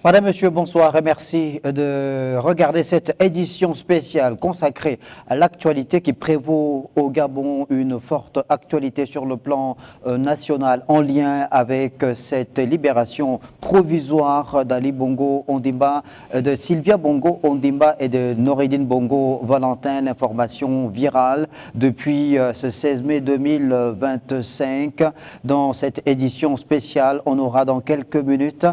Madame, Monsieur, bonsoir et merci de regarder cette édition spéciale consacrée à l'actualité qui prévaut au Gabon, une forte actualité sur le plan national en lien avec cette libération provisoire d'Ali Bongo Ondimba, de Sylvia Bongo Ondimba et de Noureddine Bongo Valentin. L'information virale depuis ce 16 mai 2025. Dans cette édition spéciale, on aura dans quelques minutes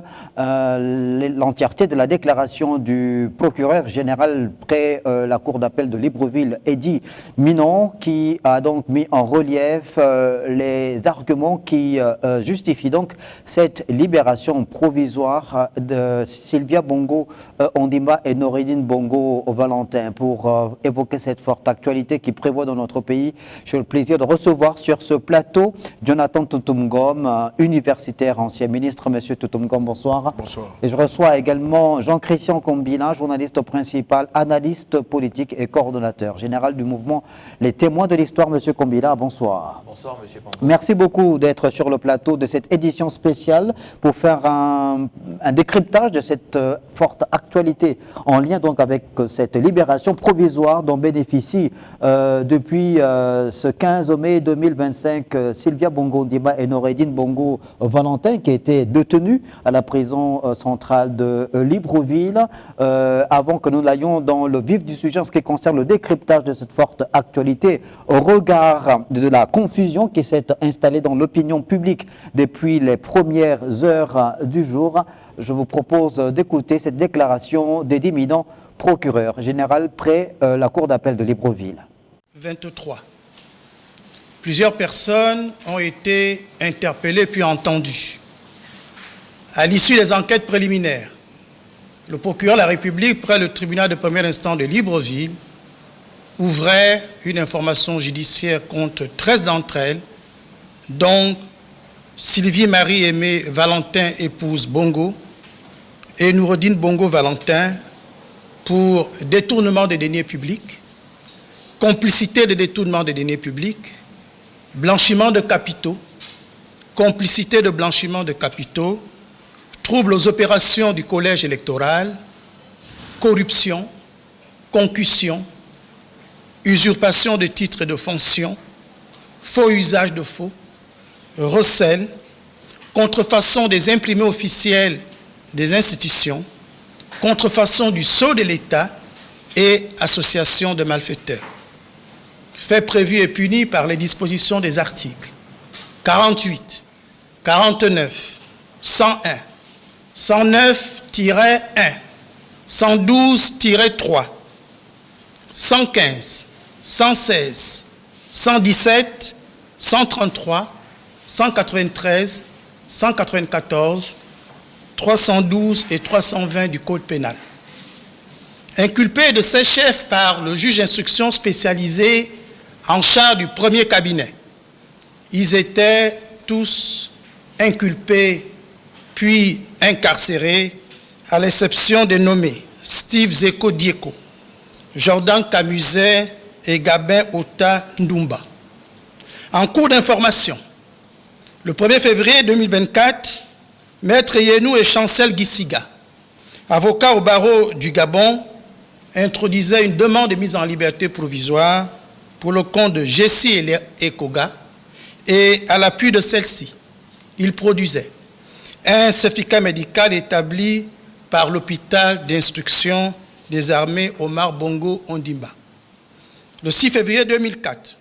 l'entièreté de la déclaration du procureur général près la cour d'appel de Libreville, Eddy Minon, qui a donc mis en relief les arguments qui justifient donc cette libération provisoire de Sylvia Bongo Ondimba et Noureddine Bongo Valentin. Pour évoquer cette forte actualité qui prévaut dans notre pays, j'ai le plaisir de recevoir sur ce plateau Jonathan Toutoum-Ngom, universitaire, ancien ministre. Monsieur Toutoum-Ngom, bonsoir. Bonsoir. Et je reçois également Jean-Christian Kombila, journaliste principal, analyste politique et coordonnateur général du mouvement Les Témoins de l'Histoire. Monsieur Kombila, bonsoir. Bonsoir, monsieur Pambo. Merci beaucoup d'être sur le plateau de cette édition spéciale pour faire un décryptage de cette forte actualité en lien donc avec cette libération provisoire dont bénéficient depuis ce 15 mai 2025 Sylvia Bongo Ondimba et Noureddine Bongo Valentin, qui étaient détenus à la prison centrale de Libreville. Avant que nous n'allions dans le vif du sujet en ce qui concerne le décryptage de cette forte actualité, au regard de la confusion qui s'est installée dans l'opinion publique depuis les premières heures du jour, je vous propose d'écouter cette déclaration d'Eddy Minon, procureur général près la cour d'appel de Libreville. 23. Plusieurs personnes ont été interpellées puis entendues. À l'issue des enquêtes préliminaires, le procureur de la République, près le tribunal de première instance de Libreville, ouvrait une information judiciaire contre 13 d'entre elles, dont Sylvie Marie-Aimée Valentin, épouse Bongo, et Noureddine Bongo Valentin, pour détournement des deniers publics, complicité de détournement des deniers publics, blanchiment de capitaux, complicité de blanchiment de capitaux, troubles aux opérations du collège électoral, corruption, concussion, usurpation de titres et de fonctions, faux usage de faux, recel, contrefaçon des imprimés officiels des institutions, contrefaçon du sceau de l'État et association de malfaiteurs. Faits prévus et punis par les dispositions des articles 48, 49, 101, 109-1, 112-3, 115, 116, 117, 133, 193, 194, 312 et 320 du Code pénal. Inculpés de ces chefs par le juge d'instruction spécialisé en charge du premier cabinet, ils étaient tous inculpés puis incarcérés, à l'exception des nommés Steve Zeko Dieko, Jordan Camuset et Gabin Ota Ndumba. En cours d'information, le 1er février 2024, Maître Yenou et Chancel Gissiga, avocats au barreau du Gabon, introduisaient une demande de mise en liberté provisoire pour le compte de Jessie Ekoga, et à l'appui de celle-ci, ils produisaient un certificat médical établi par l'hôpital d'instruction des armées Omar Bongo Ondimba. Le 6 février 2004,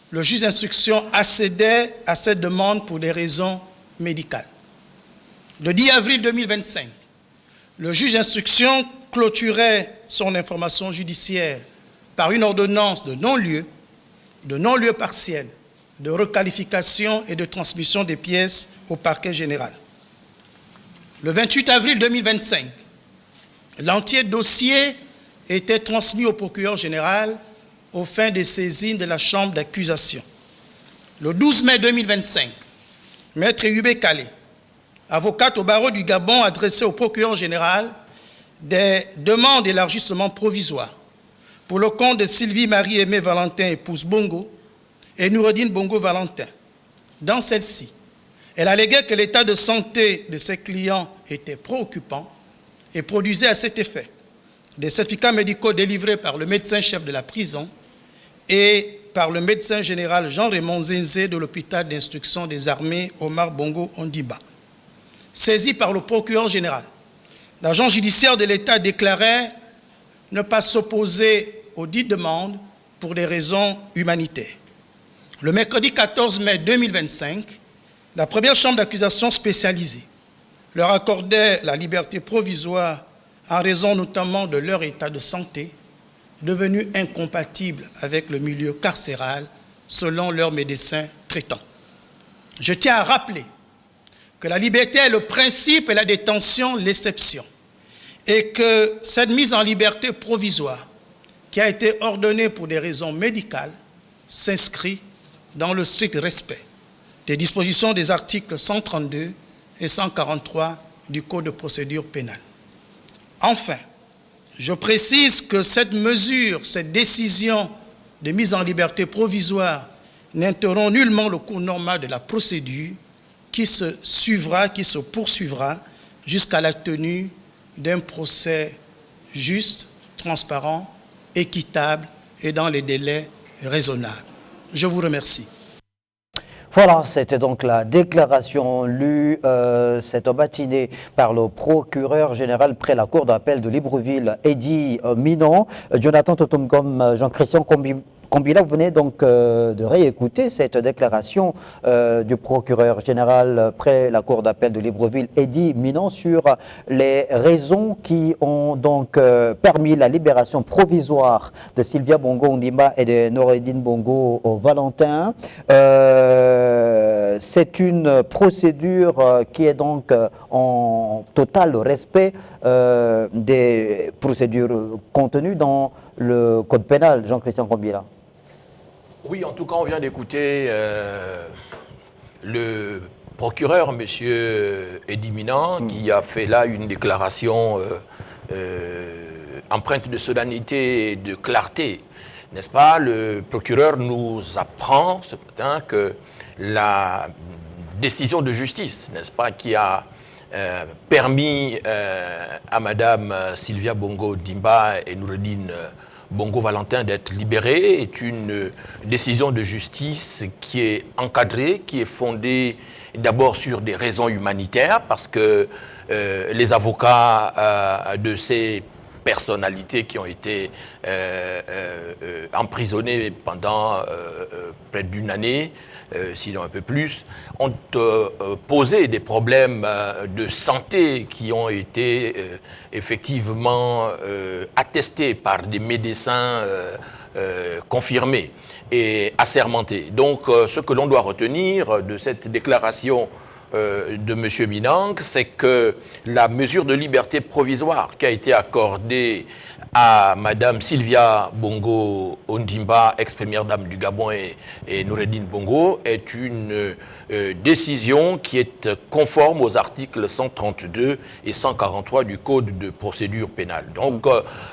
le juge d'instruction accédait à cette demande pour des raisons médicales. Le 10 avril 2025, le juge d'instruction clôturait son information judiciaire par une ordonnance de non-lieu partiel, de requalification et de transmission des pièces au parquet général. Le 28 avril 2025, l'entier dossier était transmis au procureur général aux fins de saisine de la chambre d'accusation. Le 12 mai 2025, Maître Yubé Kalé, avocate au barreau du Gabon, adressait au procureur général des demandes d'élargissement provisoire pour le compte de Sylvie Marie-Aimée Valentin, épouse Bongo, et Noureddine Bongo Valentin. Dans celle-ci, elle alléguait que l'état de santé de ses clients était préoccupant et produisait à cet effet des certificats médicaux délivrés par le médecin-chef de la prison et par le médecin général Jean-Raymond Zenzé de l'hôpital d'instruction des armées Omar Bongo Ondimba. Saisi par le procureur général, l'agent judiciaire de l'État déclarait ne pas s'opposer aux dites demandes pour des raisons humanitaires. Le mercredi 14 mai 2025, la première chambre d'accusation spécialisée leur accordait la liberté provisoire en raison notamment de leur état de santé, devenu incompatible avec le milieu carcéral selon leurs médecins traitants. Je tiens à rappeler que la liberté est le principe et la détention l'exception, et que cette mise en liberté provisoire, qui a été ordonnée pour des raisons médicales, s'inscrit dans le strict respect des dispositions des articles 132 et 143 du Code de procédure pénale. Enfin, je précise que cette mesure, cette décision de mise en liberté provisoire n'interrompt nullement le cours normal de la procédure qui se poursuivra jusqu'à la tenue d'un procès juste, transparent, équitable et dans les délais raisonnables. Je vous remercie. Voilà, c'était donc la déclaration lue cette matinée par le procureur général près la cour d'appel de Libreville, Eddy Minon. Jonathan Totomkom, Jean-Christian Kombila, vous venez donc de réécouter cette déclaration du procureur général près la cour d'appel de Libreville, Eddy Minon, sur les raisons qui ont donc permis la libération provisoire de Sylvia Bongo Ondimba et de Noureddine Bongo Valentin. C'est une procédure qui est donc en total respect des procédures contenues dans le code pénal. Jean-Christian Kombila. Oui, en tout cas, on vient d'écouter le procureur, M. Eddy Minon, qui a fait là une déclaration empreinte de solennité et de clarté. N'est-ce pas? Le procureur nous apprend ce matin que la décision de justice, n'est-ce pas, qui a permis à Madame Sylvia Bongo Ondimba et Noureddine Bongo Valentin d'être libérés est une décision de justice qui est encadrée, qui est fondée d'abord sur des raisons humanitaires, parce que les avocats de ces personnalités qui ont été emprisonnées pendant près d'une année, sinon un peu plus, ont posé des problèmes de santé qui ont été effectivement attestés par des médecins confirmés et assermentés. Donc ce que l'on doit retenir de cette déclaration de M. Minon, c'est que la mesure de liberté provisoire qui a été accordée à Mme Sylvia Bongo Ondimba, ex-première dame du Gabon, et Noureddine Bongo, est une décision qui est conforme aux articles 132 et 143 du Code de procédure pénale. Donc,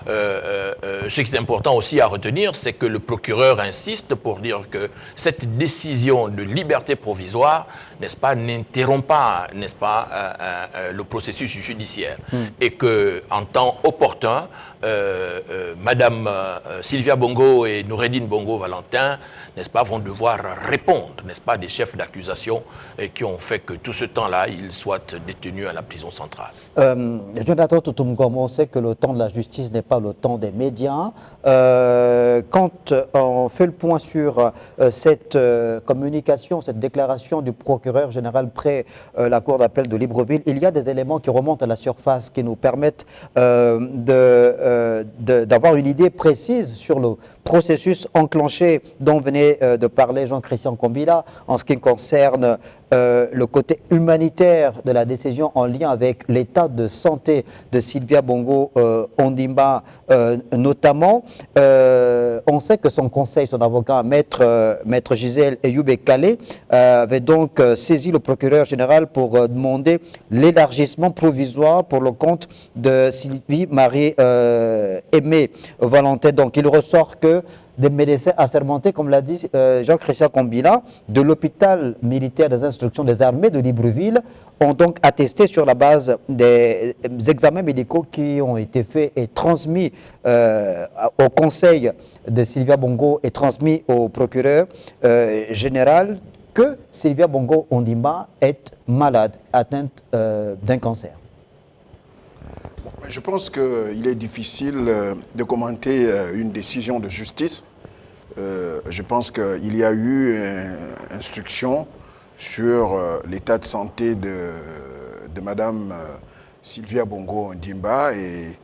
ce qui est important aussi à retenir, c'est que le procureur insiste pour dire que cette décision de liberté provisoire, n'est-ce pas, n'interrompt pas, n'est-ce pas, le processus judiciaire. Et que, en temps opportun, Madame Sylvia Bongo et Noureddine Bongo Valentin, n'est-ce pas, vont devoir répondre, n'est-ce pas, des chefs d'accusation qui ont fait que tout ce temps-là, ils soient détenus à la prison centrale. Jonathan Totomkom, on sait que le temps de la justice n'est pas le temps des médias. Quand on fait le point sur cette communication, cette déclaration du procureur général près la cour d'appel de Libreville, il y a des éléments qui remontent à la surface qui nous permettent d'avoir une idée précise sur le processus enclenché dont venait de parler Jean-Christian Kombila en ce qui concerne le côté humanitaire de la décision en lien avec l'état de santé de Sylvia Bongo Ondimba notamment. On sait que son conseil, son avocat, Maître Gisèle Eyoub-Kalé, avait donc saisi le procureur général pour demander l'élargissement provisoire pour le compte de Sylvie Marie Aimée Valentin. Donc il ressort que des médecins assermentés, comme l'a dit Jean-Christian Kombila, de l'hôpital militaire des instructions des armées de Libreville, ont donc attesté sur la base des examens médicaux qui ont été faits et transmis au conseil de Sylvia Bongo et transmis au procureur général que Sylvia Bongo Ondimba est malade, atteinte d'un cancer. Je pense qu'il est difficile de commenter une décision de justice. Je pense qu'il y a eu instruction sur l'état de santé de Madame Sylvia Bongo Ondimba et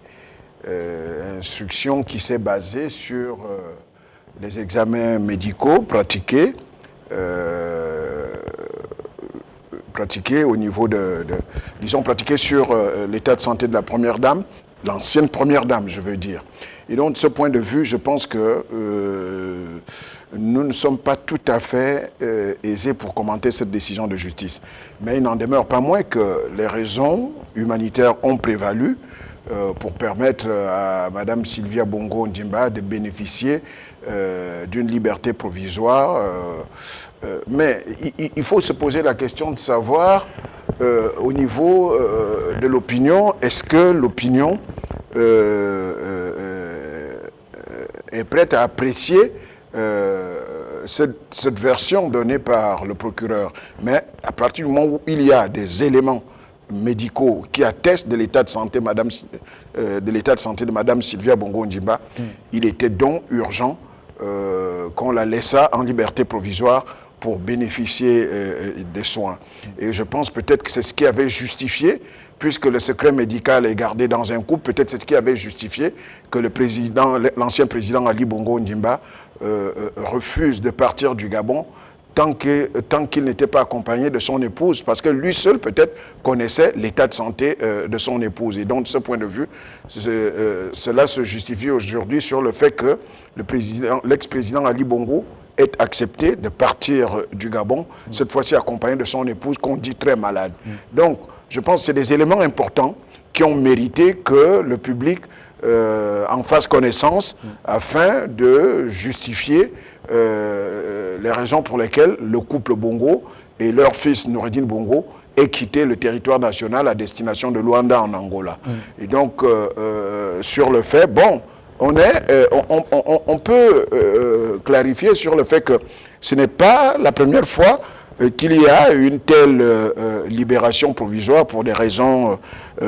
instruction qui s'est basée sur les examens médicaux pratiqués au niveau disons pratiqués sur l'état de santé de la première dame, l'ancienne première dame, je veux dire. Et donc, de ce point de vue, je pense que nous ne sommes pas tout à fait aisés pour commenter cette décision de justice. Mais il n'en demeure pas moins que les raisons humanitaires ont prévalu pour permettre à Madame Sylvia Bongo Ondimba de bénéficier d'une liberté provisoire. Mais il faut se poser la question de savoir, au niveau de l'opinion, est-ce que l'opinion est prête à apprécier cette version donnée par le procureur. Mais à partir du moment où il y a des éléments médicaux qui attestent de l'état de santé de Madame Sylvia Bongo Ondimba, il était donc urgent qu'on la laissât en liberté provisoire pour bénéficier des soins. Et je pense peut-être que c'est ce qui avait justifié, puisque le secret médical est gardé dans un couple, peut-être c'est ce qui avait justifié que l'ancien président Ali Bongo Ondimba refuse de partir du Gabon tant qu'il n'était pas accompagné de son épouse, parce que lui seul peut-être connaissait l'état de santé de son épouse. Et donc de ce point de vue, cela se justifie aujourd'hui sur le fait que l'ex-président Ali Bongo est accepté de partir du Gabon, cette fois-ci accompagné de son épouse qu'on dit très malade. Donc, je pense que c'est des éléments importants qui ont mérité que le public en fasse connaissance afin de justifier les raisons pour lesquelles le couple Bongo et leur fils Noureddin Bongo aient quitté le territoire national à destination de Luanda en Angola. Et donc, sur le fait, bon, on peut clarifier sur le fait que ce n'est pas la première fois qu'il y a une telle libération provisoire pour des raisons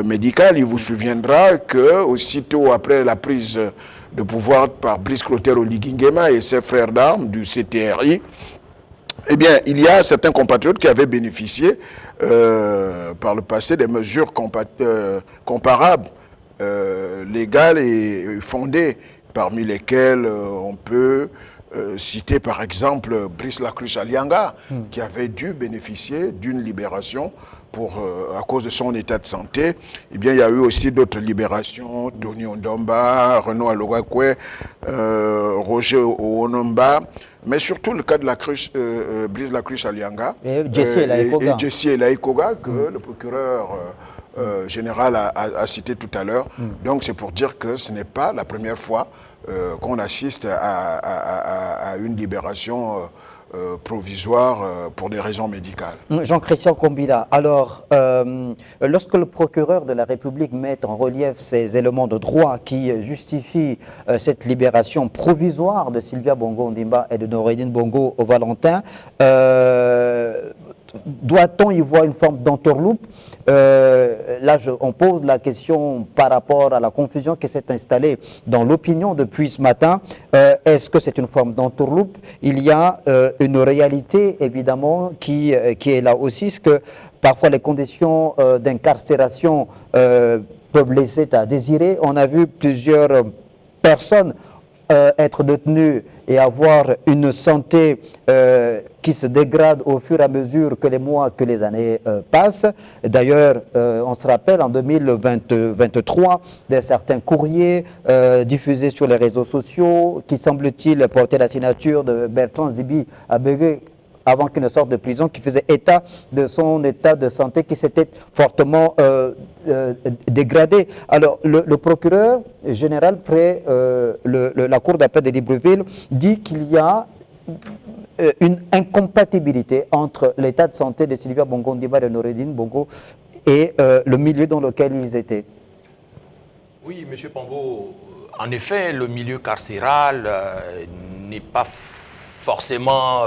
médicales. Il vous souviendra que aussitôt après la prise de pouvoir par Brice Clotaire Oligui-Nguema et ses frères d'armes du CTRI, eh bien, il y a certains compatriotes qui avaient bénéficié par le passé des mesures comparables, légales et fondées, parmi lesquelles on peut citer par exemple Brice Lacruche Alianga, qui avait dû bénéficier d'une libération à cause de son état de santé. Eh bien, il y a eu aussi d'autres libérations, Tony Ondomba, Renaud Alogakwe, Roger Onomba, mais surtout le cas de Brice Lacruche Alianga et Jesse Elaïkoga, que le procureur général a cité tout à l'heure. Donc c'est pour dire que ce n'est pas la première fois qu'on assiste à une libération provisoire pour des raisons médicales. Jean-Christian Kombila, alors, lorsque le procureur de la République met en relief ces éléments de droit qui justifient cette libération provisoire de Sylvia Bongo Ondimba et de Noureddin Bongo au Valentin, doit-on y voir une forme d'entourloupe? Là, on pose la question par rapport à la confusion qui s'est installée dans l'opinion depuis ce matin. Est-ce que c'est une forme d'entourloupe? Il y a une réalité, évidemment, qui est là aussi, c'est que parfois les conditions d'incarcération peuvent laisser à désirer. On a vu plusieurs personnes être détenues et avoir une santé qui se dégrade au fur et à mesure que les mois, que les années passent. D'ailleurs, on se rappelle en 2023 de certains courriers diffusés sur les réseaux sociaux qui semble-t-il portaient la signature de Bertrand Zibi Abégué avant qu'il ne sorte de prison, qui faisait état de son état de santé qui s'était fortement dégradé. Alors, le procureur général près la cour d'appel de Libreville dit qu'il y a une incompatibilité entre l'état de santé de Sylvia Bongo Ondimba et de Noureddine Bongo et le milieu dans lequel ils étaient. Oui, M. Pango, en effet, le milieu carcéral n'est pas forcément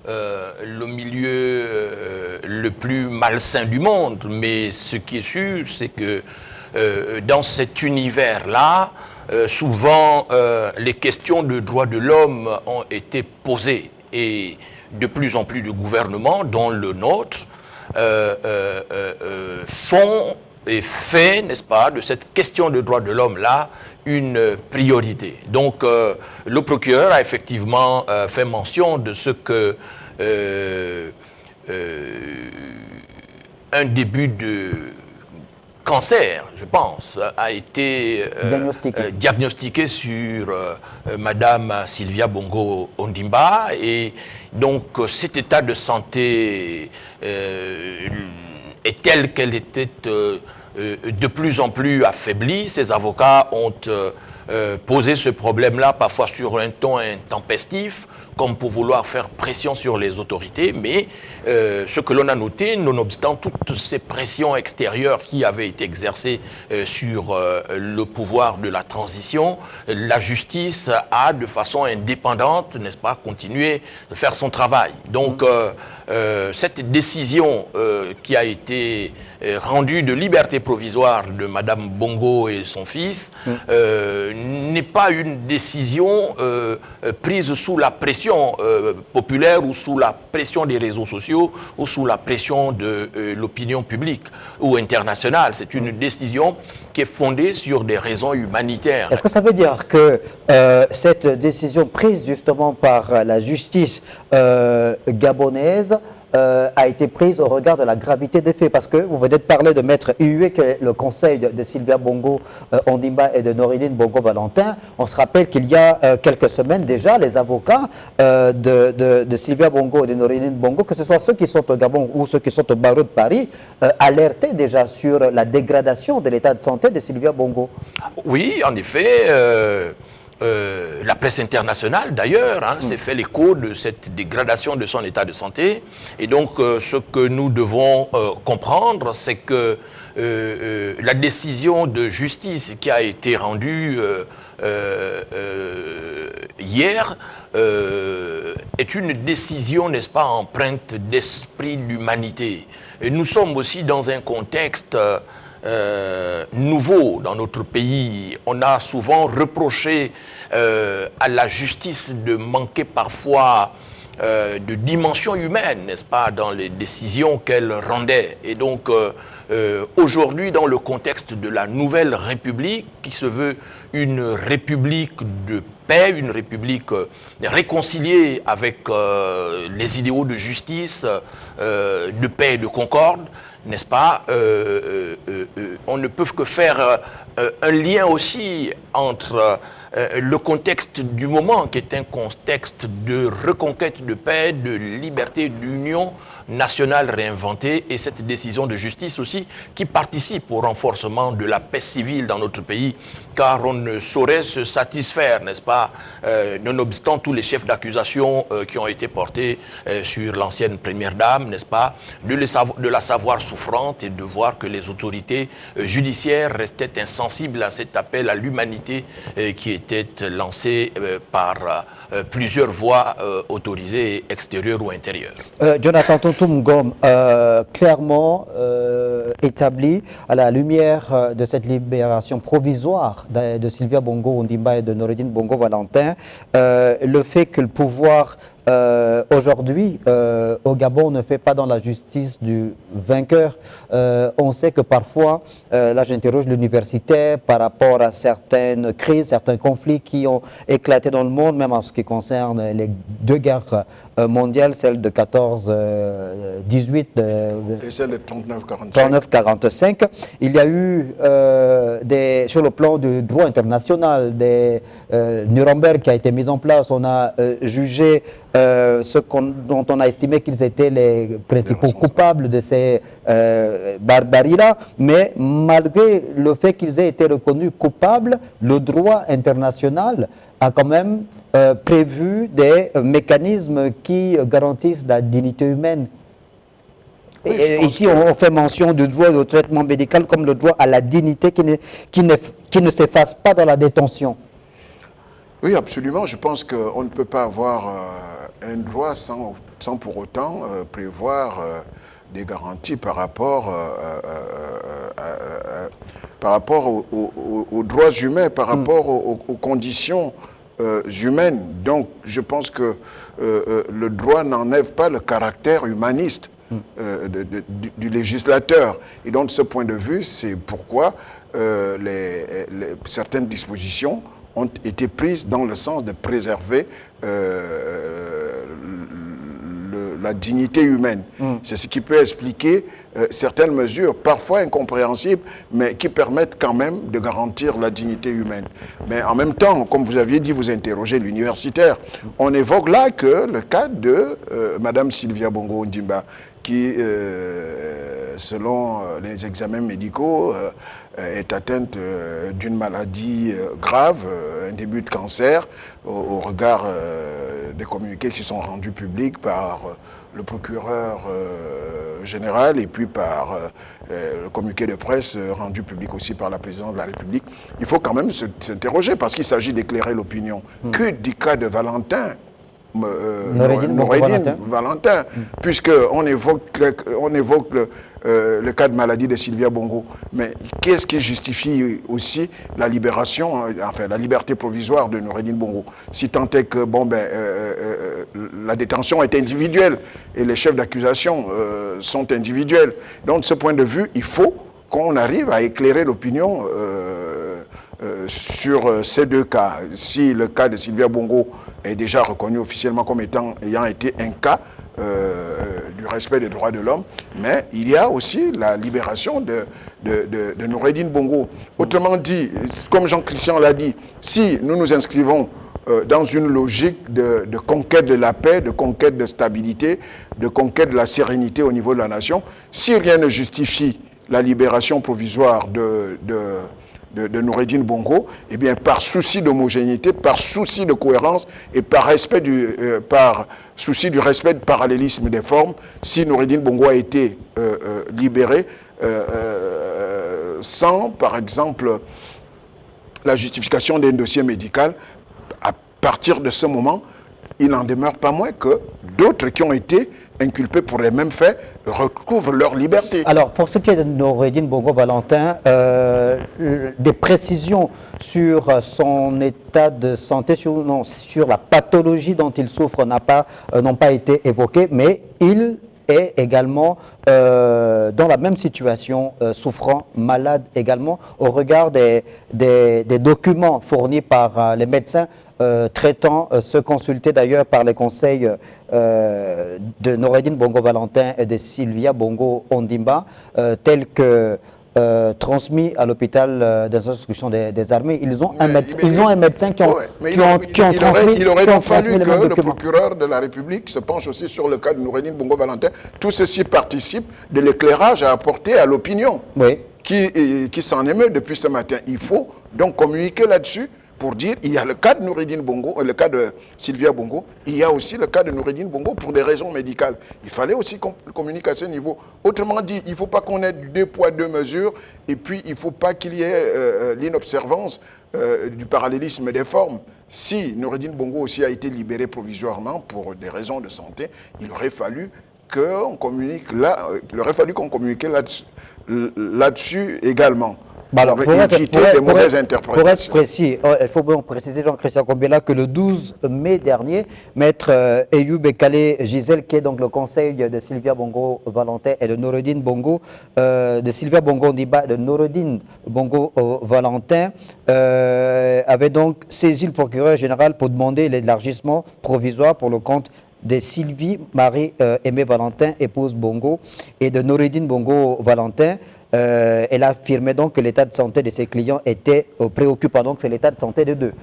le milieu le plus malsain du monde, mais ce qui est sûr, c'est que dans cet univers-là, souvent les questions de droits de l'homme ont été posées et de plus en plus de gouvernements, dont le nôtre, font et fait, n'est-ce pas, de cette question de droits de l'homme-là une priorité. Donc, le procureur a effectivement fait mention de ce que un début de cancer, je pense, a été diagnostiqué sur Madame Sylvia Bongo Ondimba, et donc cet état de santé est tel qu'elle était de plus en plus affaiblie. Ses avocats ont posé ce problème-là parfois sur un ton intempestif, comme pour vouloir faire pression sur les autorités, mais ce que l'on a noté, nonobstant toutes ces pressions extérieures qui avaient été exercées sur le pouvoir de la transition, la justice a, de façon indépendante, n'est-ce pas, continué de faire son travail. Donc, cette décision qui a été rendue de liberté provisoire de Madame Bongo et son fils n'est pas une décision prise sous la pression populaire ou sous la pression des réseaux sociaux ou sous la pression de l'opinion publique ou internationale. C'est une décision qui est fondée sur des raisons humanitaires. Est-ce que ça veut dire que cette décision prise justement par la justice gabonaise a été prise au regard de la gravité des faits? Parce que vous venez de parler de Maître Hué, que est le conseil de Sylvia Bongo Ondimba et de Noureddine Bongo Valentin. On se rappelle qu'il y a quelques semaines déjà, les avocats de Sylvia Bongo et de Noureddine Bongo, que ce soit ceux qui sont au Gabon ou ceux qui sont au barreau de Paris, alertaient déjà sur la dégradation de l'état de santé de Sylvia Bongo. Oui, en effet. La presse internationale, d'ailleurs, s'est fait l'écho de cette dégradation de son état de santé. Et donc, ce que nous devons comprendre, c'est que la décision de justice qui a été rendue hier est une décision, n'est-ce pas, empreinte d'esprit d'humanité. Et nous sommes aussi dans un contexte nouveau dans notre pays. On a souvent reproché à la justice de manquer parfois de dimension humaine, n'est-ce pas, dans les décisions qu'elle rendait. Et donc, aujourd'hui, dans le contexte de la nouvelle République, qui se veut une République de paix, une République réconciliée avec les idéaux de justice, de paix et de concorde, n'est-ce pas, on ne peut que faire un lien aussi entre le contexte du moment, qui est un contexte de reconquête de paix, de liberté, d'union nationale réinventée, et cette décision de justice aussi qui participe au renforcement de la paix civile dans notre pays, car on ne saurait se satisfaire, n'est-ce pas, nonobstant tous les chefs d'accusation qui ont été portés sur l'ancienne première dame, n'est-ce pas, de la savoir souffrante et de voir que les autorités judiciaires restaient insensibles à cet appel à l'humanité qui était lancé par plusieurs voies autorisées, extérieures ou intérieures. Jonathan Tontoum-Ngom, clairement établi à la lumière de cette libération provisoire de Sylvia Bongo Ondimba et de Noureddine Bongo Valentin, le fait que le pouvoir aujourd'hui au Gabon ne fait pas dans la justice du vainqueur. On sait que parfois, là j'interroge l'universitaire par rapport à certaines crises, certains conflits qui ont éclaté dans le monde, même en ce qui concerne les deux guerres mondiales, celle de 14-18 et celle de 39-45. Il y a eu sur le plan du droit international, des Nuremberg qui a été mis en place. On a jugé dont on a estimé qu'ils étaient les principaux coupables de ces barbaries-là. Mais malgré le fait qu'ils aient été reconnus coupables, le droit international a quand même prévu des mécanismes qui garantissent la dignité humaine. Oui, Et ici, on fait mention du droit au traitement médical comme le droit à la dignité qui ne s'efface pas dans la détention. Oui, absolument. Je pense qu'on ne peut pas avoir un droit sans pour autant prévoir des garanties par rapport aux droits humains, par rapport aux conditions humaines. Donc, je pense que le droit n'enlève pas le caractère humaniste du législateur. Et donc, de ce point de vue, c'est pourquoi certaines dispositions ont été prises dans le sens de préserver la dignité humaine. C'est ce qui peut expliquer certaines mesures, parfois incompréhensibles, mais qui permettent quand même de garantir la dignité humaine. Mais en même temps, comme vous aviez dit, vous interrogez l'universitaire, on évoque là que le cas de Madame Sylvia Bongo Ondimba, qui, selon les examens médicaux, est atteinte d'une maladie grave, un début de cancer, au regard des communiqués qui sont rendus publics par le procureur général et puis par le communiqué de presse rendu public aussi par la présidente de la République. Il faut quand même s'interroger parce qu'il s'agit d'éclairer l'opinion. Que du cas de Valentin Noureddine Valentin, puisqu'on évoque le cas de maladie de Sylvia Bongo. Mais qu'est-ce qui justifie aussi la libération, enfin la liberté provisoire de Noureddine Bongo? Si tant est que la détention est individuelle et les chefs d'accusation sont individuels. Donc de ce point de vue, il faut qu'on arrive à éclairer l'opinion sur ces deux cas. Si le cas de Sylvia Bongo est déjà reconnu officiellement comme ayant été un cas du respect des droits de l'homme, mais il y a aussi la libération de Noureddine Bongo. Autrement dit, comme Jean-Christian l'a dit, si nous nous inscrivons dans une logique de conquête de la paix, de conquête de stabilité, de conquête de la sérénité au niveau de la nation, si rien ne justifie la libération provisoire de Noureddine Bongo, eh bien, par souci d'homogénéité, par souci de cohérence et par souci du respect du parallélisme des formes, si Noureddine Bongo a été libéré sans, par exemple, la justification d'un dossier médical, à partir de ce moment, il n'en demeure pas moins que d'autres qui ont été inculpés pour les mêmes faits recouvrent leur liberté. Alors, pour ce qui est de Noureddine Bongo Valentin, des précisions sur son état de santé, sur la pathologie dont il souffre n'ont pas été évoquées, mais il est également dans la même situation, souffrant, malade également, au regard des documents fournis par les médecins traitant, se consulter d'ailleurs par les conseils de Noureddine Bongo Valentin et de Sylvia Bongo Ondimba, tels que transmis à l'hôpital des instructions des armées. Ils ont un médecin qui ont transmis. Il aurait donc fallu que le procureur de la République se penche aussi sur le cas de Noureddine Bongo Valentin. Tout ceci participe de l'éclairage à apporter à l'opinion qui s'en émeut depuis ce matin. Il faut donc communiquer là-dessus pour dire il y a le cas de Noureddine Bongo, le cas de Sylvia Bongo, il y a aussi le cas de Noureddine Bongo pour des raisons médicales. Il fallait aussi communiquer à ce niveau. Autrement dit, il ne faut pas qu'on ait deux poids, deux mesures, et puis il ne faut pas qu'il y ait l'inobservance du parallélisme des formes. Si Noureddine Bongo aussi a été libéré provisoirement pour des raisons de santé, il aurait fallu qu'on communique là-dessus également. Alors, pour être précis, il faut préciser, Jean-Christian Kombela, que le 12 mai dernier, maître Eyou Bekale Gisèle, qui est donc le conseil de Sylvia Bongo Valentin et de Noureddine Bongo, de Sylvia Bongo Ondimba et de Noureddine Bongo Valentin, avait donc saisi le procureur général pour demander l'élargissement provisoire pour le compte de Sylvie Marie Aimée Valentin, épouse Bongo, et de Noureddine Bongo Valentin, Elle a affirmé donc que l'état de santé de ses clients était préoccupant. Donc c'est l'état de santé des deux,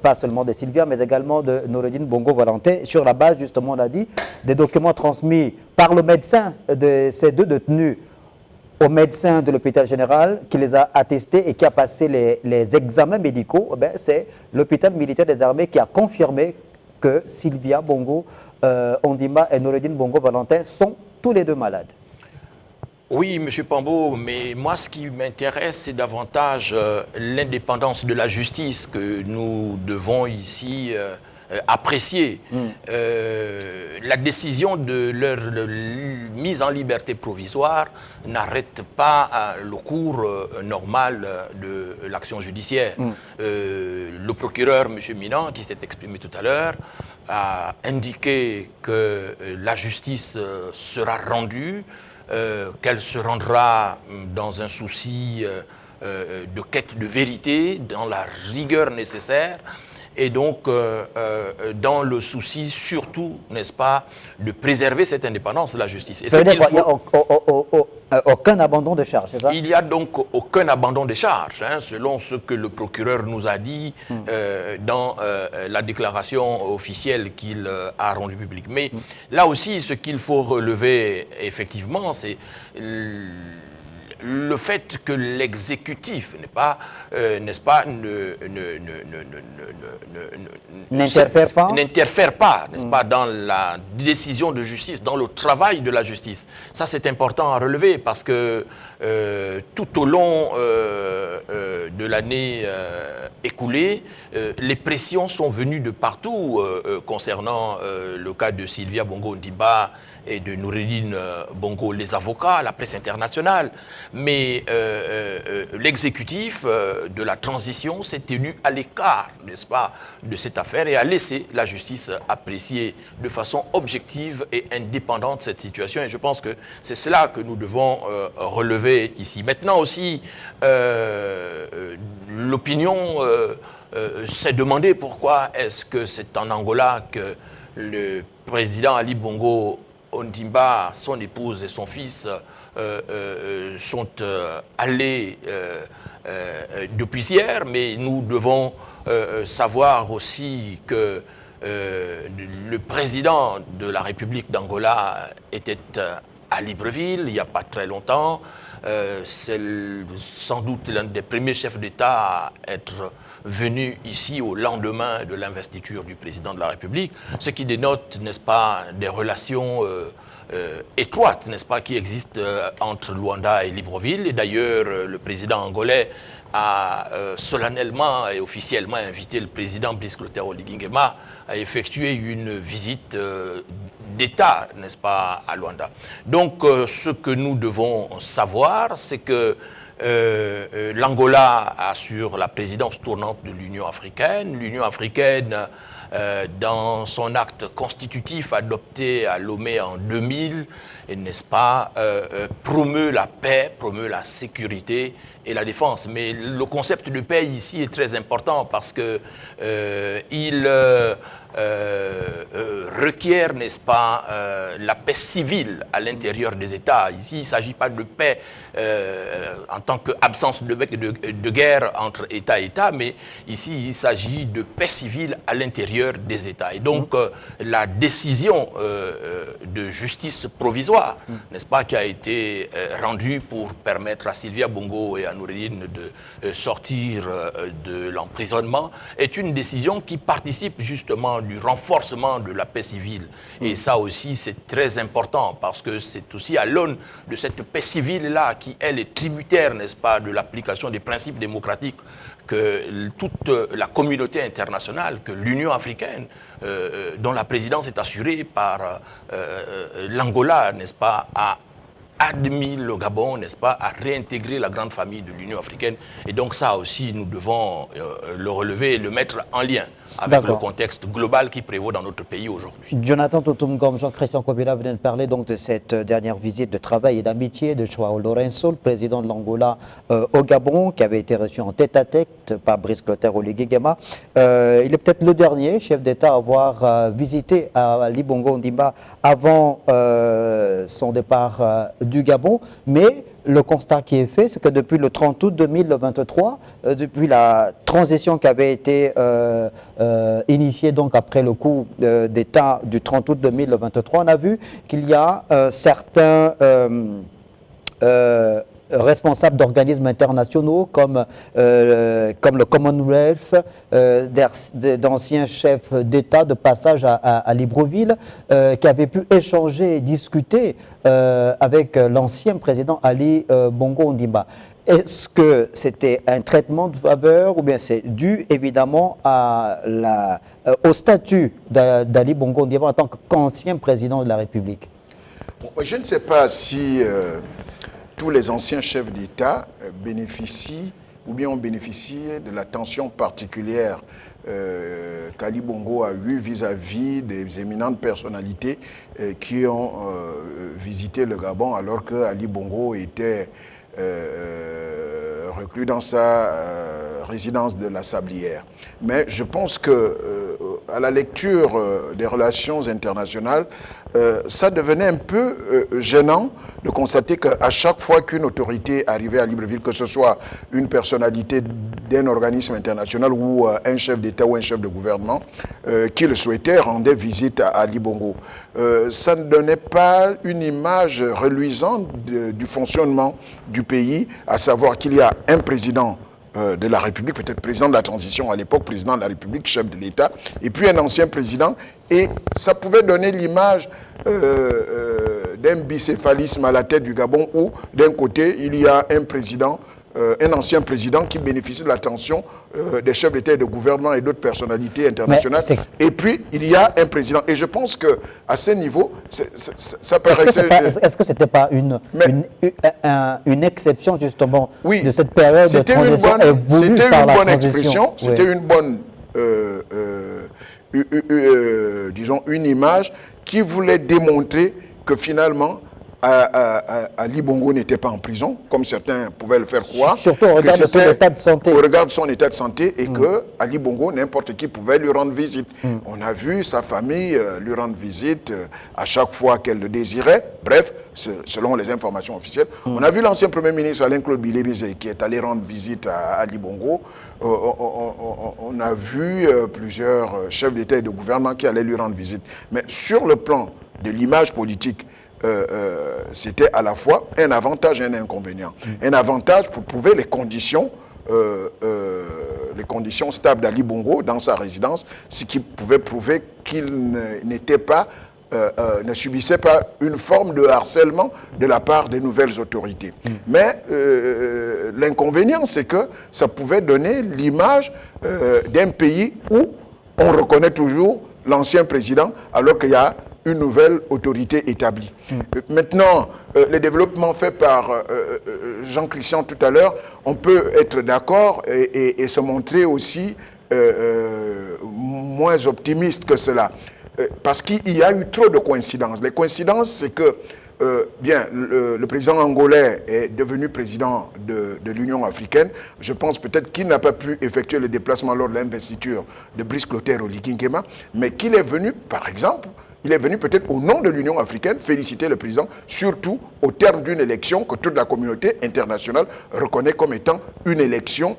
pas seulement de Sylvia, mais également de Noureddine Bongo Valentin, sur la base, justement, on a dit, des documents transmis par le médecin de ces deux détenus au médecin de l'hôpital général qui les a attestés et qui a passé les examens médicaux. C'est l'hôpital militaire des armées qui a confirmé que Sylvia Bongo Ondimba et Noureddine Bongo Valentin sont tous les deux malades. Oui, M. Pambo, mais moi, ce qui m'intéresse, c'est davantage l'indépendance de la justice que nous devons ici apprécier. La décision de leur mise en liberté provisoire n'arrête pas le cours normal de l'action judiciaire. Le procureur, M. Minan, qui s'est exprimé tout à l'heure, a indiqué que la justice sera rendue, qu'elle se rendra dans un souci de quête de vérité, dans la rigueur nécessaire, et donc dans le souci surtout, n'est-ce pas, de préserver cette indépendance de la justice. Et ça veut dire qu'il n'y a aucun abandon de charge, c'est ça? Il n'y a donc aucun abandon de charge, hein, selon ce que le procureur nous a dit dans la déclaration officielle qu'il a rendue publique. Mais là aussi, ce qu'il faut relever, effectivement, c'est le fait que l'exécutif n'est-ce pas, n'interfère pas, n'est-ce pas, dans la décision de justice, dans le travail de la justice. Ça, c'est important à relever parce que tout au long de l'année écoulée, les pressions sont venues de partout concernant le cas de Sylvia Bongo Ondimba et de Noureddine Bongo, les avocats, la presse internationale. Mais l'exécutif de la transition s'est tenu à l'écart, n'est-ce pas, de cette affaire et a laissé la justice apprécier de façon objective et indépendante cette situation. Et je pense que c'est cela que nous devons relever ici. Maintenant aussi, l'opinion s'est demandé pourquoi est-ce que c'est en Angola que le président Ali Bongo Ondimba, son épouse et son fils sont allés depuis hier, mais nous devons savoir aussi que le président de la République d'Angola était à Libreville il n'y a pas très longtemps. C'est sans doute l'un des premiers chefs d'État à être venu ici au lendemain de l'investiture du président de la République, ce qui dénote, n'est-ce pas, des relations étroites, n'est-ce pas, qui existent entre Luanda et Libreville. Et d'ailleurs, le président angolais a solennellement et officiellement invité le président Brice Clotaire Oligui Nguema à effectuer une visite d'État, n'est-ce pas, à Luanda. Donc, ce que nous devons savoir, c'est que l'Angola assure la présidence tournante de l'Union africaine. L'Union africaine, dans son acte constitutif adopté à Lomé en 2000, n'est-ce pas, promeut la paix, promeut la sécurité et la défense. Mais le concept de paix ici est très important parce que il requiert, n'est-ce pas, la paix civile à l'intérieur des États. Ici, il ne s'agit pas de paix en tant qu'absence de guerre entre État et État, mais ici, il s'agit de paix civile à l'intérieur des États. Et donc, la décision de justice provisoire, n'est-ce pas, qui a été rendue pour permettre à Sylvia Bongo et à Noureddine de sortir de l'emprisonnement, est une décision qui participe justement du renforcement de la paix civile. Et ça aussi, c'est très important parce que c'est aussi à l'aune de cette paix civile-là qui, elle, est tributaire, n'est-ce pas, de l'application des principes démocratiques que toute la communauté internationale, que l'Union africaine, dont la présidence est assurée par l'Angola, n'est-ce pas, a admis le Gabon, n'est-ce pas, à réintégrer la grande famille de l'Union africaine. Et donc ça aussi, nous devons le relever et le mettre en lien avec le contexte global qui prévaut dans notre pays aujourd'hui. Jonathan Toutoum-Gom, Jean-Christian Kobila venait de parler donc de cette dernière visite de travail et d'amitié de João Lourenço, le président de l'Angola au Gabon, qui avait été reçu en tête-à-tête par Brice Clotaire Oligui Nguema. Il est peut-être le dernier chef d'État à avoir visité Ali Bongo Ondimba avant son départ du Gabon, mais le constat qui est fait, c'est que depuis le 30 août 2023, depuis la transition qui avait été initiée donc après le coup d'État du 30 août 2023, on a vu qu'il y a certains responsables d'organismes internationaux comme le Commonwealth, d'anciens chefs d'État de passage à Libreville, qui avaient pu échanger et discuter avec l'ancien président Ali Bongo Ondimba. Est-ce que c'était un traitement de faveur ou bien c'est dû évidemment au statut d'Ali Bongo Ondimba en tant qu'ancien président de la République? Je ne sais pas si tous les anciens chefs d'État bénéficient ou bien ont bénéficié de l'attention particulière qu'Ali Bongo a eue vis-à-vis des éminentes personnalités qui ont visité le Gabon alors que Ali Bongo était reclus dans sa résidence de la Sablière. Mais je pense que à la lecture des relations internationales, ça devenait un peu gênant de constater qu'à chaque fois qu'une autorité arrivait à Libreville, que ce soit une personnalité d'un organisme international ou un chef d'État ou un chef de gouvernement qui le souhaitait, rendait visite à Ali Bongo. Ça ne donnait pas une image reluisante du fonctionnement du pays, à savoir qu'il y a un président de la République, peut-être président de la transition à l'époque, président de la République, chef de l'État, et puis un ancien président. Et ça pouvait donner l'image d'un bicéphalisme à la tête du Gabon où, d'un côté, il y a un président, un ancien président qui bénéficie de l'attention des chefs d'État et de gouvernement et d'autres personnalités internationales. Et puis, il y a un président. Et je pense qu'à ce niveau, ça paraissait... Est-ce que ce n'était pas une exception, justement, oui, de cette période de transition voulue par la transition? C'était une bonne, disons, une image qui voulait démontrer que finalement, Ali Bongo n'était pas en prison, comme certains pouvaient le faire croire. Surtout au regard de son état de santé. Au regard de son état de santé et que Ali Bongo, n'importe qui pouvait lui rendre visite. On a vu sa famille lui rendre visite à chaque fois qu'elle le désirait. Bref, selon les informations officielles. On a vu l'ancien Premier ministre Alain-Claude Bilebizé qui est allé rendre visite à Ali Bongo. On a vu plusieurs chefs d'État et de gouvernement qui allaient lui rendre visite. Mais sur le plan de l'image politique, c'était à la fois un avantage et un inconvénient. Un avantage pour prouver les conditions stables d'Ali Bongo dans sa résidence, ce qui pouvait prouver qu'il n'était pas, ne subissait pas une forme de harcèlement de la part des nouvelles autorités. Mais l'inconvénient, c'est que ça pouvait donner l'image d'un pays où on reconnaît toujours l'ancien président alors qu'il y a une nouvelle autorité établie. Maintenant, les développements faits par Jean-Christian tout à l'heure, on peut être d'accord et se montrer aussi moins optimiste que cela. Parce qu'il y a eu trop de coïncidences. Les coïncidences, c'est que le président angolais est devenu président de l'Union africaine. Je pense peut-être qu'il n'a pas pu effectuer le déplacement lors de l'investiture de Brice Clotaire Oligui Nguema, mais qu'il est venu, par exemple, il est venu peut-être au nom de l'Union africaine féliciter le président, surtout au terme d'une élection que toute la communauté internationale reconnaît comme étant une élection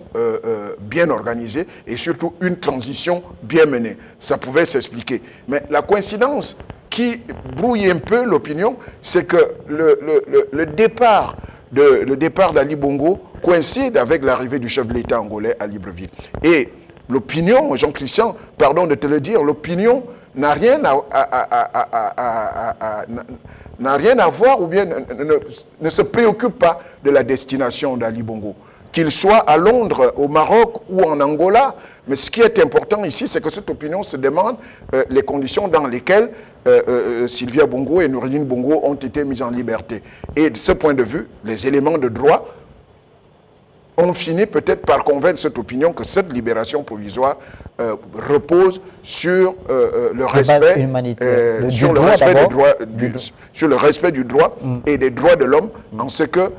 bien organisée et surtout une transition bien menée. Ça pouvait s'expliquer. Mais la coïncidence qui brouille un peu l'opinion, c'est que le départ d'Ali Bongo coïncide avec l'arrivée du chef de l'État angolais à Libreville. Et l'opinion, Jean-Christian, pardon de te le dire, l'opinion n'a rien à voir ou bien ne se préoccupe pas de la destination d'Ali Bongo. Qu'il soit à Londres, au Maroc ou en Angola, mais ce qui est important ici, c'est que cette opinion se demande les conditions dans lesquelles Sylvia Bongo et Noureddine Bongo ont été mis en liberté. Et de ce point de vue, les éléments de droit on finit peut-être par convaincre cette opinion que cette libération provisoire repose sur le respect, sur le respect du droit et des droits de l'homme, en ce que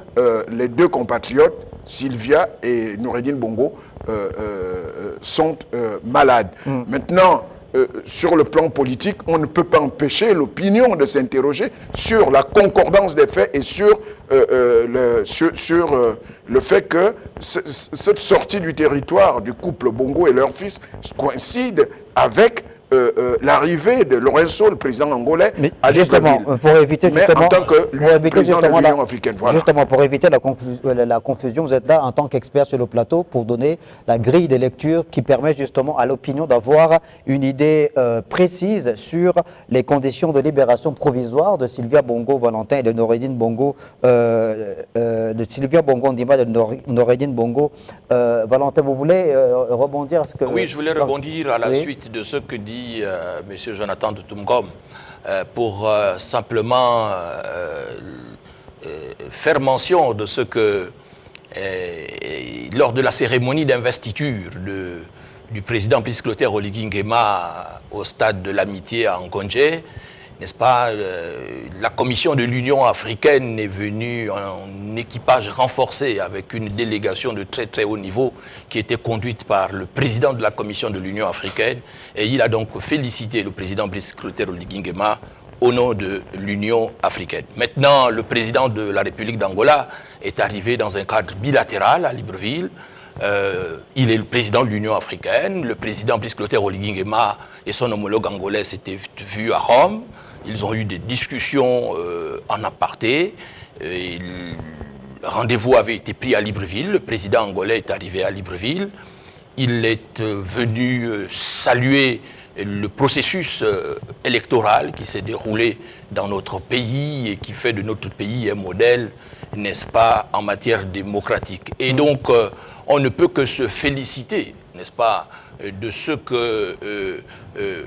les deux compatriotes, Sylvia et Noureddine Bongo, sont malades. Maintenant, sur le plan politique, on ne peut pas empêcher l'opinion de s'interroger sur la concordance des faits et sur le fait que cette sortie du territoire du couple Bongo et leur fils coïncide avec l'arrivée de Lorenzo, le président angolais, à Libreville. Pour éviter en tant que président de l'Union africaine. Voilà. Justement, pour éviter la confusion, vous êtes là en tant qu'expert sur le plateau pour donner la grille de lecture qui permet justement à l'opinion d'avoir une idée précise sur les conditions de libération provisoire de Sylvia Bongo Valentin et de Noureddine Bongo, de Sylvia Bongo Ondimba et de Noureddine Bongo Valentin. Vous voulez rebondir à ce que... Oui, je voulais rebondir à la suite de ce que dit M. Jonathan Toutoumgom pour simplement faire mention de ce que, lors de la cérémonie d'investiture du président Brice Clotaire Oligui Nguema au stade de l'Amitié à Ngonje, n'est-ce pas, la commission de l'Union africaine est venue en équipage renforcé avec une délégation de très très haut niveau qui était conduite par le président de la commission de l'Union africaine, et il a donc félicité le président Brice Clotaire Oligui Nguema au nom de l'Union africaine. Maintenant, le président de la République d'Angola est arrivé dans un cadre bilatéral à Libreville. Il est le président de l'Union africaine. Le président Brice Clotaire Oligui Nguema et son homologue angolais s'étaient vus à Rome. Ils ont eu des discussions en aparté. Le rendez-vous avait été pris à Libreville. Le président angolais est arrivé à Libreville. Il est venu saluer le processus électoral qui s'est déroulé dans notre pays et qui fait de notre pays un modèle, n'est-ce pas, en matière démocratique. Et donc, on ne peut que se féliciter, n'est-ce pas, de ce que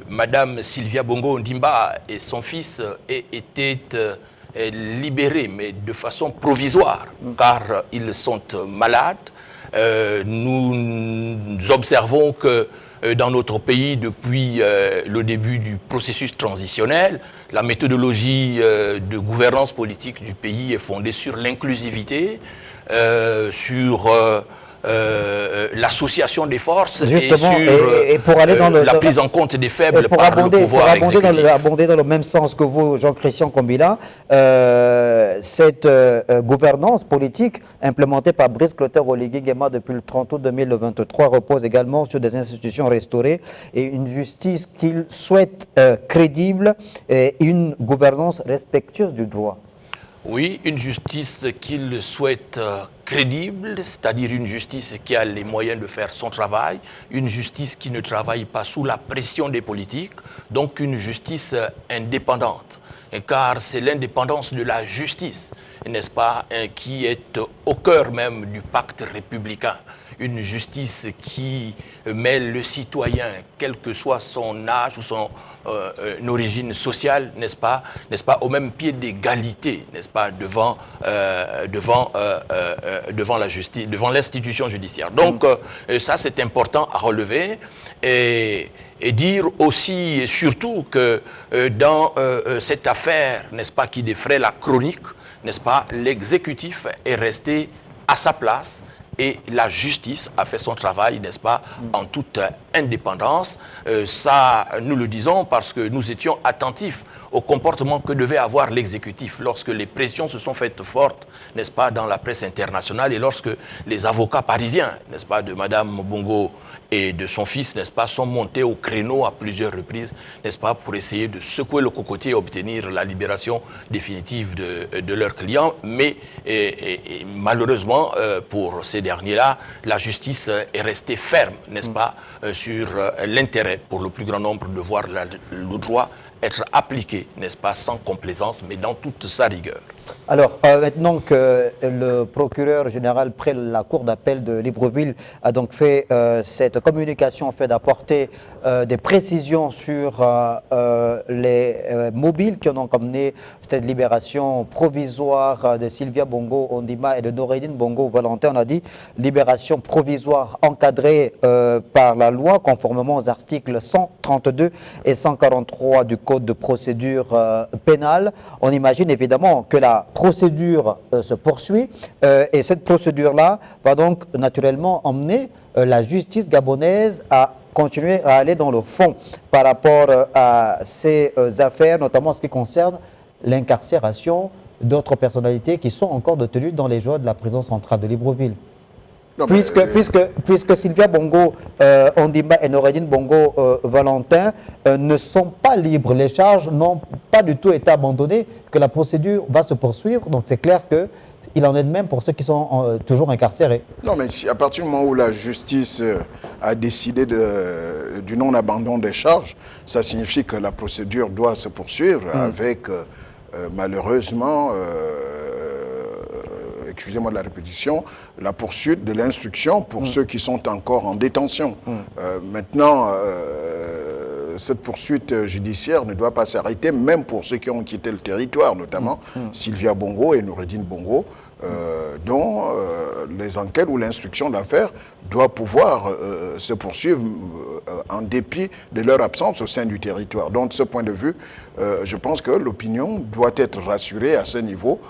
Madame Sylvia Bongo Ondimba et son fils aient été libérés, mais de façon provisoire, car ils sont malades. Nous observons que dans notre pays, depuis le début du processus transitionnel, la méthodologie de gouvernance politique du pays est fondée sur l'inclusivité, sur l'association des forces. Justement, et sur pour aller dans la prise en compte des faibles par le pouvoir exécutif. Abonder dans le même sens que vous, Jean-Christian Kombila, cette gouvernance politique implémentée par Brice Clotaire Oligui Nguema depuis le 30 août 2023 repose également sur des institutions restaurées et une justice qu'il souhaite crédible et une gouvernance respectueuse du droit. Oui, une justice qu'il souhaite crédible, c'est-à-dire une justice qui a les moyens de faire son travail, une justice qui ne travaille pas sous la pression des politiques, donc une justice indépendante. Car c'est l'indépendance de la justice, n'est-ce pas, qui est au cœur même du pacte républicain. Une justice qui met le citoyen, quel que soit son âge ou son origine sociale, n'est-ce pas, au même pied d'égalité, n'est-ce pas, devant la justice, devant l'institution judiciaire. Donc ça, c'est important à relever et dire aussi et surtout que dans cette affaire, n'est-ce pas, qui défraie la chronique, n'est-ce pas, l'exécutif est resté à sa place. Et la justice a fait son travail, n'est-ce pas, en toute indépendance. Ça, nous le disons parce que nous étions attentifs au comportement que devait avoir l'exécutif lorsque les pressions se sont faites fortes, n'est-ce pas, dans la presse internationale et lorsque les avocats parisiens, n'est-ce pas, de Madame Bongo et de son fils, n'est-ce pas, sont montés au créneau à plusieurs reprises, n'est-ce pas, pour essayer de secouer le cocotier et obtenir la libération définitive de leurs clients. Mais malheureusement, pour ces derniers-là, la justice est restée ferme, n'est-ce pas, sur l'intérêt pour le plus grand nombre de voir le droit être appliqué, n'est-ce pas, sans complaisance, mais dans toute sa rigueur. Alors, maintenant que le procureur général près la cour d'appel de Libreville a donc fait cette communication, fait d'apporter des précisions sur les mobiles qui ont donc amené cette libération provisoire de Sylvia Bongo Ondimba et de Noureddine Bongo Valentin, on a dit libération provisoire encadrée par la loi conformément aux articles 132 et 143 du Code de procédure pénale. On imagine évidemment que la procédure se poursuit et cette procédure-là va donc naturellement emmener la justice gabonaise à continuer à aller dans le fond par rapport à ces affaires, notamment en ce qui concerne l'incarcération d'autres personnalités qui sont encore détenues dans les joies de la prison centrale de Libreville. Non, mais, Puisque Sylvia Bongo, Ondimba et Noureddine Bongo Valentin ne sont pas libres, les charges n'ont pas du tout été abandonnées, que la procédure va se poursuivre. Donc c'est clair qu'il en est de même pour ceux qui sont toujours incarcérés. Non, mais si, à partir du moment où la justice a décidé du non-abandon des charges, ça signifie que la procédure doit se poursuivre avec, malheureusement, excusez-moi de la répétition, la poursuite de l'instruction pour ceux qui sont encore en détention. Maintenant, cette poursuite judiciaire ne doit pas s'arrêter, même pour ceux qui ont quitté le territoire, notamment Sylvia Bongo et Noureddine Bongo, dont les enquêtes ou l'instruction d'affaires doit pouvoir se poursuivre en dépit de leur absence au sein du territoire. Donc, de ce point de vue, je pense que l'opinion doit être rassurée à ce niveau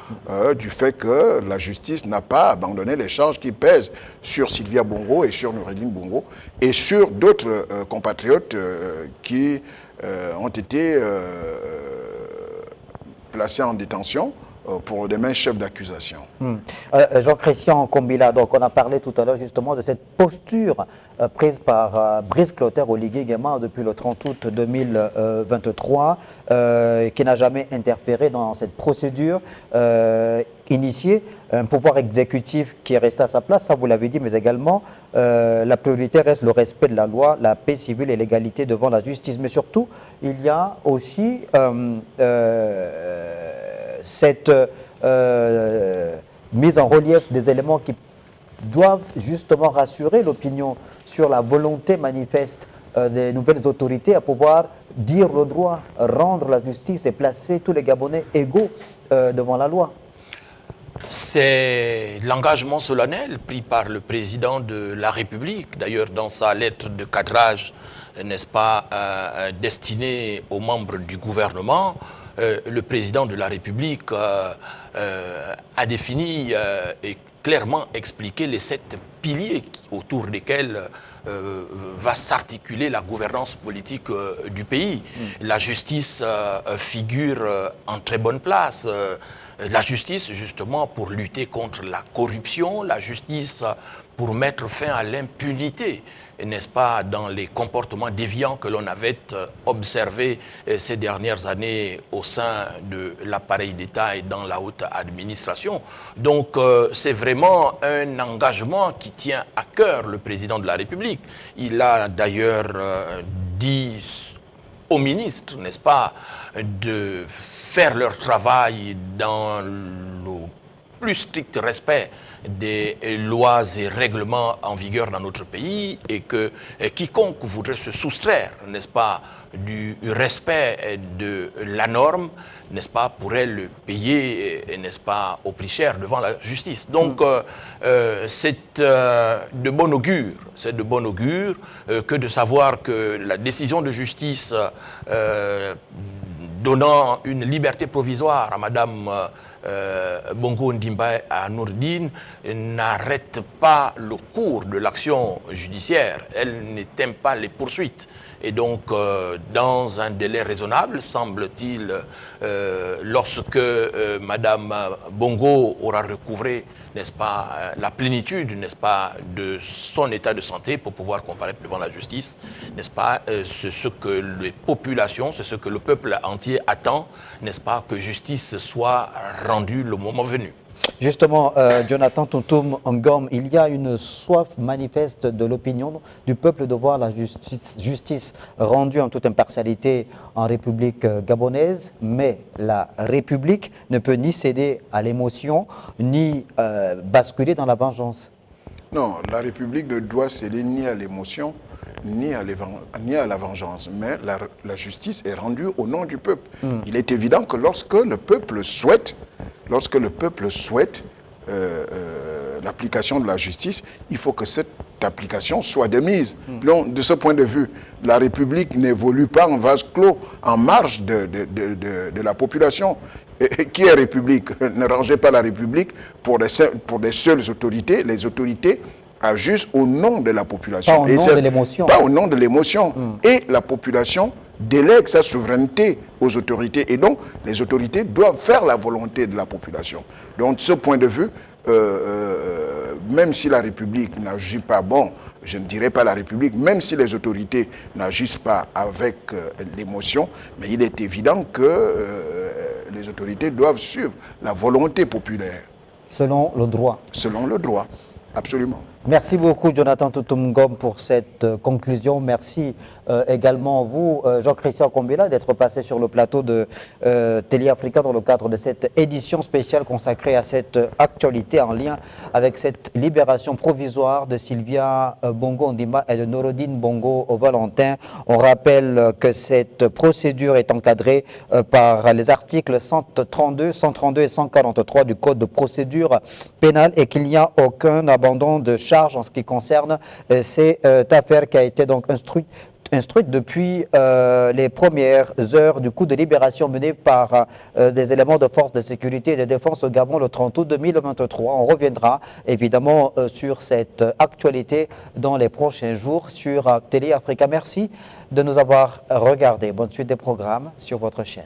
du fait que la justice n'a pas abandonné les charges qui pèsent sur Sylvia Bongo et sur Noureddine Bongo et sur d'autres compatriotes qui ont été placés en détention pour des mains chefs d'accusation. Jean-Christian Kombila, donc on a parlé tout à l'heure justement de cette posture prise par Brice Clotaire Oligui Nguema depuis le 30 août 2023, qui n'a jamais interféré dans cette procédure initiée. Un pouvoir exécutif qui est resté à sa place, ça vous l'avez dit, mais également la priorité reste le respect de la loi, la paix civile et l'égalité devant la justice. Mais surtout, il y a aussi cette mise en relief des éléments qui doivent justement rassurer l'opinion sur la volonté manifeste des nouvelles autorités à pouvoir dire le droit, rendre la justice et placer tous les Gabonais égaux devant la loi. C'est l'engagement solennel pris par le président de la République, d'ailleurs dans sa lettre de cadrage, n'est-ce pas, destinée aux membres du gouvernement. Le président de la République a défini et clairement expliqué les 7 piliers autour desquels va s'articuler la gouvernance politique du pays. La justice figure en très bonne place. La justice, justement, pour lutter contre la corruption, la justice pour mettre fin à l'impunité, n'est-ce pas, dans les comportements déviants que l'on avait observés ces dernières années au sein de l'appareil d'État et dans la haute administration. Donc, c'est vraiment un engagement qui tient à cœur le président de la République. Il a d'ailleurs dit aux ministres, n'est-ce pas, de faire leur travail dans le plus strict respect des lois et règlements en vigueur dans notre pays et que quiconque voudrait se soustraire, n'est-ce pas, du respect de la norme, n'est-ce pas, pourrait le payer, n'est-ce pas, au plus cher devant la justice. Donc, c'est de bon augure. C'est de bon augure que de savoir que la décision de justice donnant une liberté provisoire à Madame Bongo Ondimba à Noureddine n'arrête pas le cours de l'action judiciaire. Elle n'éteint pas les poursuites. Et donc, dans un délai raisonnable, semble-t-il, lorsque Madame Bongo aura recouvré, n'est-ce pas, la plénitude, n'est-ce pas, de son état de santé pour pouvoir comparaître devant la justice, n'est-ce pas, c'est ce que les populations, c'est ce que le peuple entier attend, n'est-ce pas, que justice soit rendue le moment venu. Justement, Jonathan Tuntum Ngom, il y a une soif manifeste de l'opinion du peuple de voir la justice rendue en toute impartialité en République gabonaise, mais la République ne peut ni céder à l'émotion, ni basculer dans la vengeance. Non, la République ne doit céder ni à l'émotion, ni à la vengeance, mais la justice est rendue au nom du peuple. Il est évident que lorsque le peuple souhaite l'application de la justice, il faut que cette application soit de mise. Donc, de ce point de vue, la République n'évolue pas en vase clos, en marge de la population. Et qui est République? Ne rangez pas la République pour des seules autorités. Les autorités ajuste au nom de la population. Pas au nom de l'émotion. Pas au nom de l'émotion. Et la population délègue sa souveraineté aux autorités. Et donc, les autorités doivent faire la volonté de la population. Donc, de ce point de vue, même si la République n'agit pas, bon, je ne dirais pas la République, même si les autorités n'agissent pas avec l'émotion, mais il est évident que les autorités doivent suivre la volonté populaire. Selon le droit. Selon le droit, absolument. Merci beaucoup, Jonathan Toutoumgom, pour cette conclusion. Merci également, vous, Jean-Christian Kombela, d'être passé sur le plateau de Télé Africa dans le cadre de cette édition spéciale consacrée à cette actualité en lien avec cette libération provisoire de Sylvia Bongo Ondimba et de Norodine Bongo Valentin. On rappelle que cette procédure est encadrée par les articles 132, 132 et 143 du Code de procédure pénale et qu'il n'y a aucun abandon de charge en ce qui concerne cette affaire qui a été donc instruite depuis les premières heures du coup de libération mené par des éléments de force de sécurité et de défense au Gabon le 30 août 2023. On reviendra évidemment sur cette actualité dans les prochains jours sur Télé Africa. Merci de nous avoir regardés. Bonne suite des programmes sur votre chaîne.